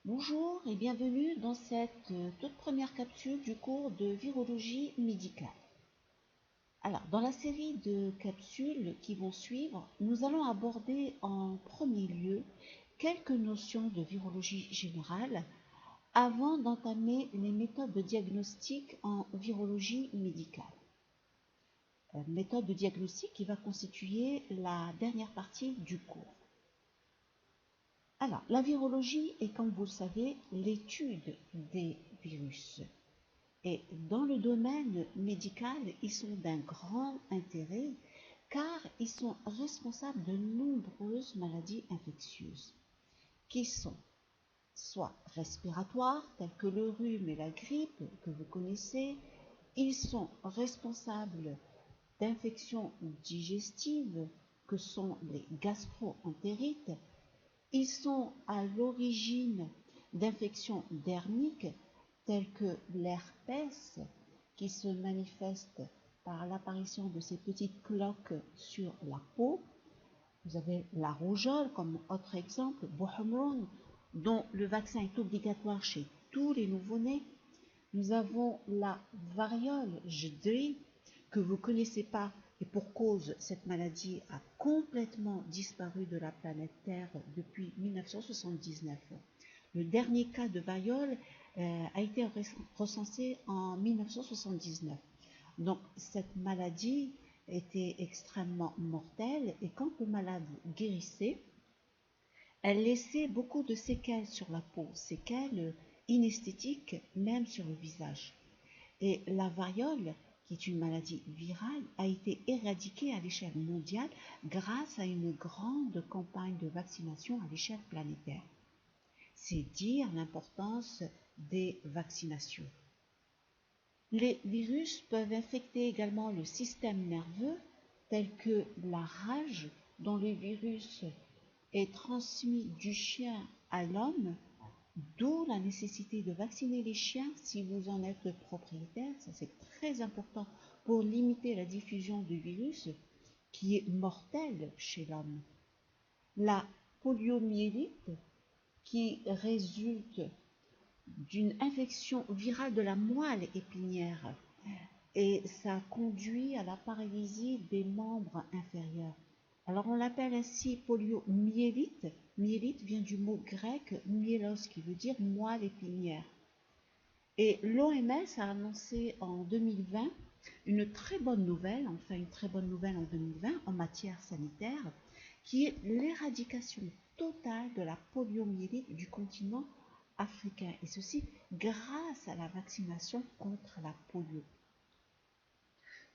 Bonjour et bienvenue dans cette toute première capsule du cours de virologie médicale. Alors, dans la série de capsules qui vont suivre, nous allons aborder en premier lieu quelques notions de virologie générale avant d'entamer les méthodes de diagnostic en virologie médicale. Méthode de diagnostic qui va constituer la dernière partie du cours. Alors, la virologie est, comme vous le savez, l'étude des virus. Et dans le domaine médical, ils sont d'un grand intérêt car ils sont responsables de nombreuses maladies infectieuses qui sont soit respiratoires, telles que le rhume et la grippe que vous connaissez, ils sont responsables d'infections digestives que sont les gastro-entérites, ils sont à l'origine d'infections dermiques telles que l'herpès qui se manifeste par l'apparition de ces petites cloques sur la peau. Vous avez la rougeole comme autre exemple, Bohemrun, dont le vaccin est obligatoire chez tous les nouveau-nés. Nous avons la variole JDRI que vous ne connaissez pas et pour cause, cette maladie a complètement disparu de la planète Terre depuis 1979. Le dernier cas de variole a été recensé en 1979. Donc cette maladie était extrêmement mortelle et quand le malade guérissait, elle laissait beaucoup de séquelles sur la peau, séquelles inesthétiques même sur le visage. Et la variole, qui est une maladie virale, a été éradiquée à l'échelle mondiale grâce à une grande campagne de vaccination à l'échelle planétaire. C'est dire l'importance des vaccinations. Les virus peuvent infecter également le système nerveux, tel que la rage, dont le virus est transmis du chien à l'homme, d'où la nécessité de vacciner les chiens si vous en êtes propriétaire. Ça, c'est très important pour limiter la diffusion du virus qui est mortel chez l'homme. La poliomyélite, qui résulte d'une infection virale de la moelle épinière et ça conduit à la paralysie des membres inférieurs. Alors on l'appelle ainsi poliomyélite. Myélite vient du mot grec myélos qui veut dire moelle épinière. Et l'OMS a annoncé en 2020 une très bonne nouvelle, enfin une très bonne nouvelle en 2020 en matière sanitaire, qui est l'éradication totale de la poliomyélite du continent africain, et ceci grâce à la vaccination contre la polio.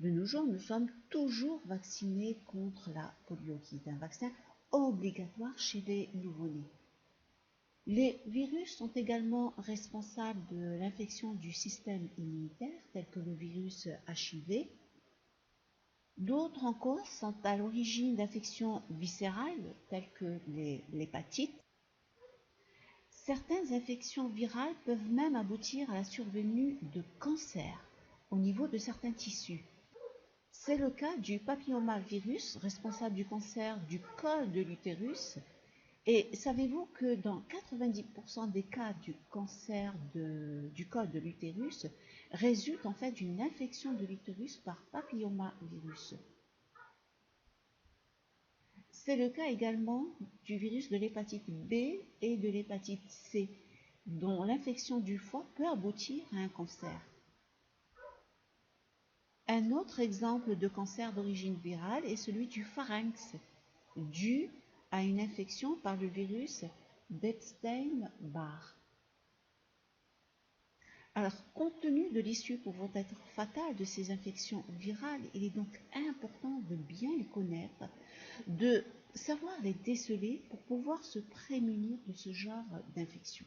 De nos jours, nous sommes toujours vaccinés contre la polio, qui est un vaccin obligatoire chez les nouveau-nés. Les virus sont également responsables de l'infection du système immunitaire, tel que le virus HIV. D'autres encore sont à l'origine d'infections viscérales, telles que l'hépatite. Certaines infections virales peuvent même aboutir à la survenue de cancers au niveau de certains tissus. C'est le cas du papillomavirus, responsable du cancer du col de l'utérus. Et savez-vous que dans 90% des cas du cancer du col de l'utérus résulte en fait d'une infection de l'utérus par papillomavirus. C'est le cas également du virus de l'hépatite B et de l'hépatite C, dont l'infection du foie peut aboutir à un cancer. Un autre exemple de cancer d'origine virale est celui du pharynx, dû à une infection par le virus d'Epstein-Barr. Alors, compte tenu de l'issue pouvant être fatale de ces infections virales, il est donc important de bien les connaître, de savoir les déceler pour pouvoir se prémunir de ce genre d'infection.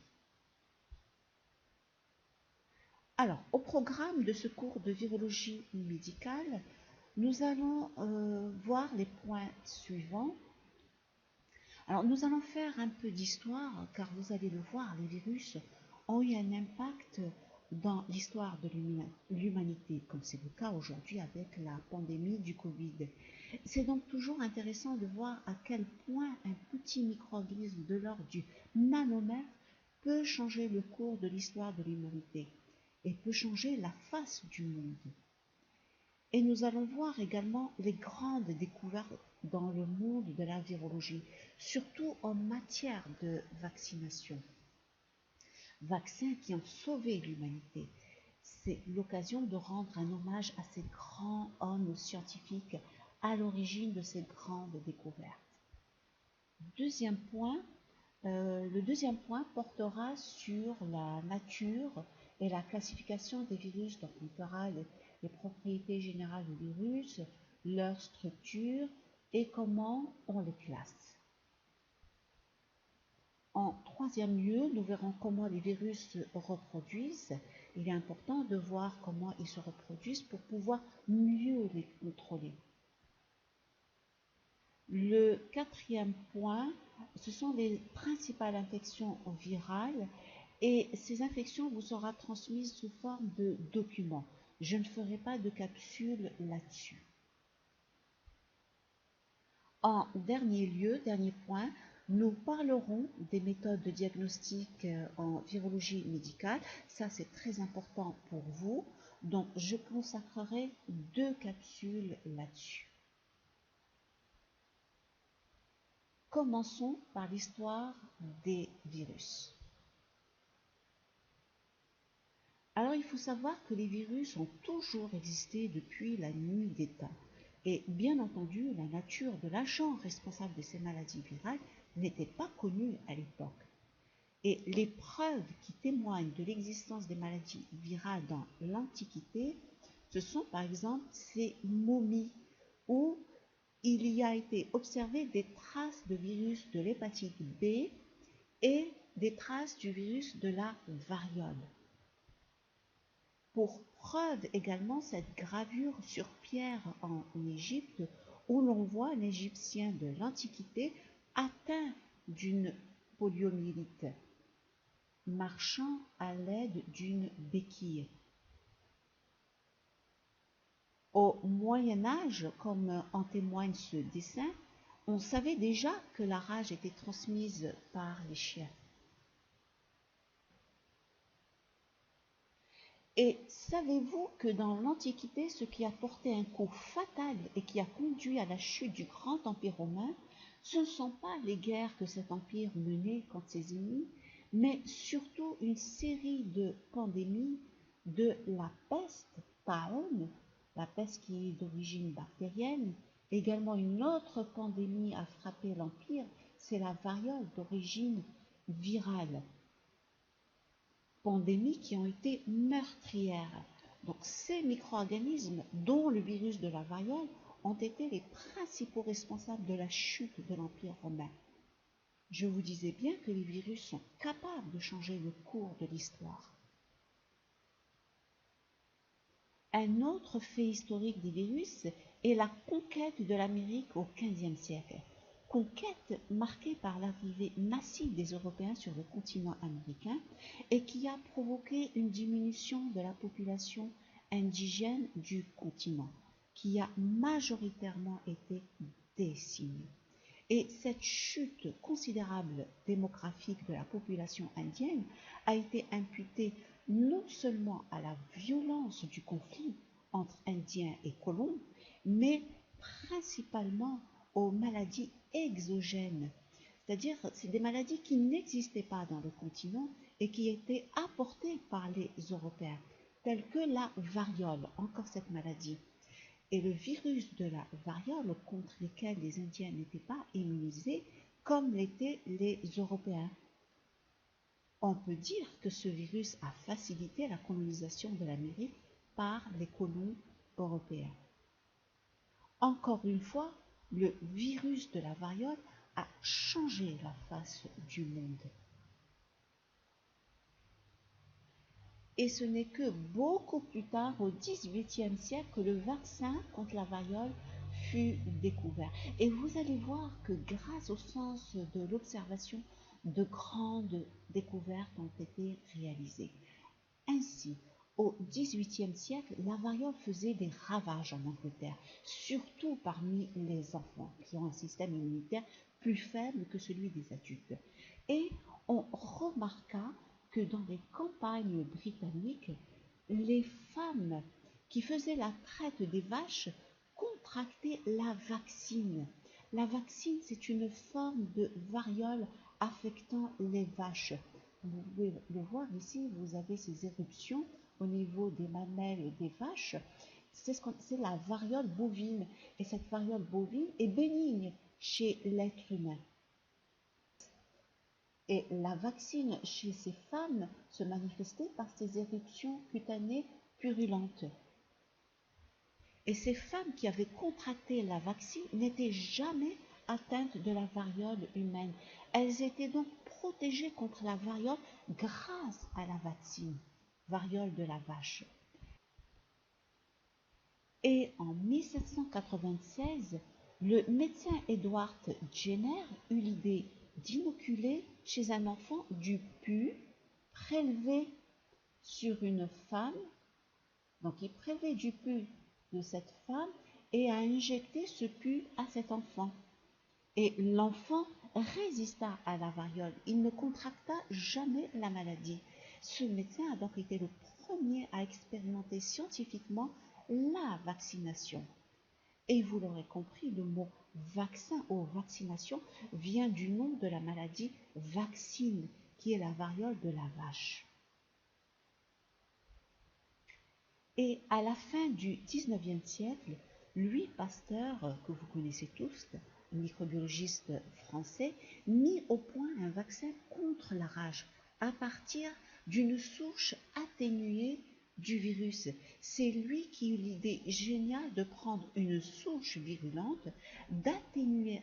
Alors, au programme de ce cours de virologie médicale, nous allons voir les points suivants. Alors, nous allons faire un peu d'histoire, car vous allez le voir, les virus ont eu un impact dans l'histoire de l'humanité, comme c'est le cas aujourd'hui avec la pandémie du Covid. C'est donc toujours intéressant de voir à quel point un petit micro-organisme de l'ordre du nanomètre peut changer le cours de l'histoire de l'humanité et peut changer la face du monde. Et nous allons voir également les grandes découvertes dans le monde de la virologie, surtout en matière de vaccination. Vaccins qui ont sauvé l'humanité. C'est l'occasion de rendre un hommage à ces grands hommes scientifiques à l'origine de ces grandes découvertes. Le deuxième point portera sur la nature et la classification des virus. Donc on verra les propriétés générales des virus, leur structure et comment on les classe. En troisième lieu, nous verrons comment les virus se reproduisent. Il est important de voir comment ils se reproduisent pour pouvoir mieux les contrôler. Le quatrième point, ce sont les principales infections virales et ces infections vous seront transmises sous forme de documents. Je ne ferai pas de capsule là-dessus. En dernier point, nous parlerons des méthodes de diagnostic en virologie médicale. Ça, c'est très important pour vous. Donc, je consacrerai 2 capsules là-dessus. Commençons par l'histoire des virus. Alors, il faut savoir que les virus ont toujours existé depuis la nuit des temps. Et bien entendu, la nature de l'agent responsable de ces maladies virales n'était pas connue à l'époque. Et les preuves qui témoignent de l'existence des maladies virales dans l'Antiquité, ce sont par exemple ces momies où il y a été observé des traces de virus de l'hépatite B et des traces du virus de la variole. Pour preuve également cette gravure sur pierre en Égypte où l'on voit un Égyptien de l'Antiquité atteint d'une poliomyélite, marchant à l'aide d'une béquille. Au Moyen Âge, comme en témoigne ce dessin, on savait déjà que la rage était transmise par les chiens. Et savez-vous que dans l'Antiquité, ce qui a porté un coup fatal et qui a conduit à la chute du grand empire romain, ce ne sont pas les guerres que cet empire menait contre ses ennemis, mais surtout une série de pandémies de la peste, paone, la peste qui est d'origine bactérienne. Également une autre pandémie a frappé l'empire, c'est la variole d'origine virale. Pandémies qui ont été meurtrières. Donc ces micro-organismes, dont le virus de la variole, ont été les principaux responsables de la chute de l'Empire romain. Je vous disais bien que les virus sont capables de changer le cours de l'histoire. Un autre fait historique des virus est la conquête de l'Amérique au XVe siècle. Conquête marquée par l'arrivée massive des Européens sur le continent américain et qui a provoqué une diminution de la population indigène du continent, qui a majoritairement été décimée. Et cette chute considérable démographique de la population indienne a été imputée non seulement à la violence du conflit entre Indiens et colons, mais principalement aux maladies exogènes, c'est-à-dire c'est des maladies qui n'existaient pas dans le continent et qui étaient apportées par les Européens, telles que la variole, encore cette maladie. Et le virus de la variole contre lequel les Indiens n'étaient pas immunisés comme l'étaient les Européens. On peut dire que ce virus a facilité la colonisation de l'Amérique par les colons européens. Encore une fois, le virus de la variole a changé la face du monde. Et ce n'est que beaucoup plus tard, au XVIIIe siècle, que le vaccin contre la variole fut découvert. Et vous allez voir que grâce au sens de l'observation, de grandes découvertes ont été réalisées. Ainsi, au XVIIIe siècle, la variole faisait des ravages en Angleterre, surtout parmi les enfants qui ont un système immunitaire plus faible que celui des adultes. Et on remarqua que dans les campagnes britanniques, les femmes qui faisaient la traite des vaches contractaient la vaccine. La vaccine, c'est une forme de variole affectant les vaches. Vous pouvez le voir ici, vous avez ces éruptions au niveau des mamelles des vaches. C'est la variole bovine. Et cette variole bovine est bénigne chez l'être humain. Et la vaccine chez ces femmes se manifestait par ces éruptions cutanées purulentes. Et ces femmes qui avaient contracté la vaccine n'étaient jamais atteintes de la variole humaine. Elles étaient donc protégées contre la variole grâce à la vaccine, variole de la vache. Et en 1796, le médecin Edward Jenner eut l'idée d'inoculer chez un enfant du pus prélevé sur une femme. Donc il prélevait du pus de cette femme et a injecté ce pus à cet enfant. Et l'enfant résista à la variole. Il ne contracta jamais la maladie. Ce médecin a donc été le premier à expérimenter scientifiquement la vaccination. Et vous l'aurez compris, le mot vaccin ou vaccination vient du nom de la maladie vaccine, qui est la variole de la vache. Et à la fin du 19e siècle, Louis Pasteur, que vous connaissez tous, microbiologiste français, mit au point un vaccin contre la rage à partir d'une souche atténuée du virus. C'est lui qui eut l'idée géniale de prendre une souche virulente, d'atténuer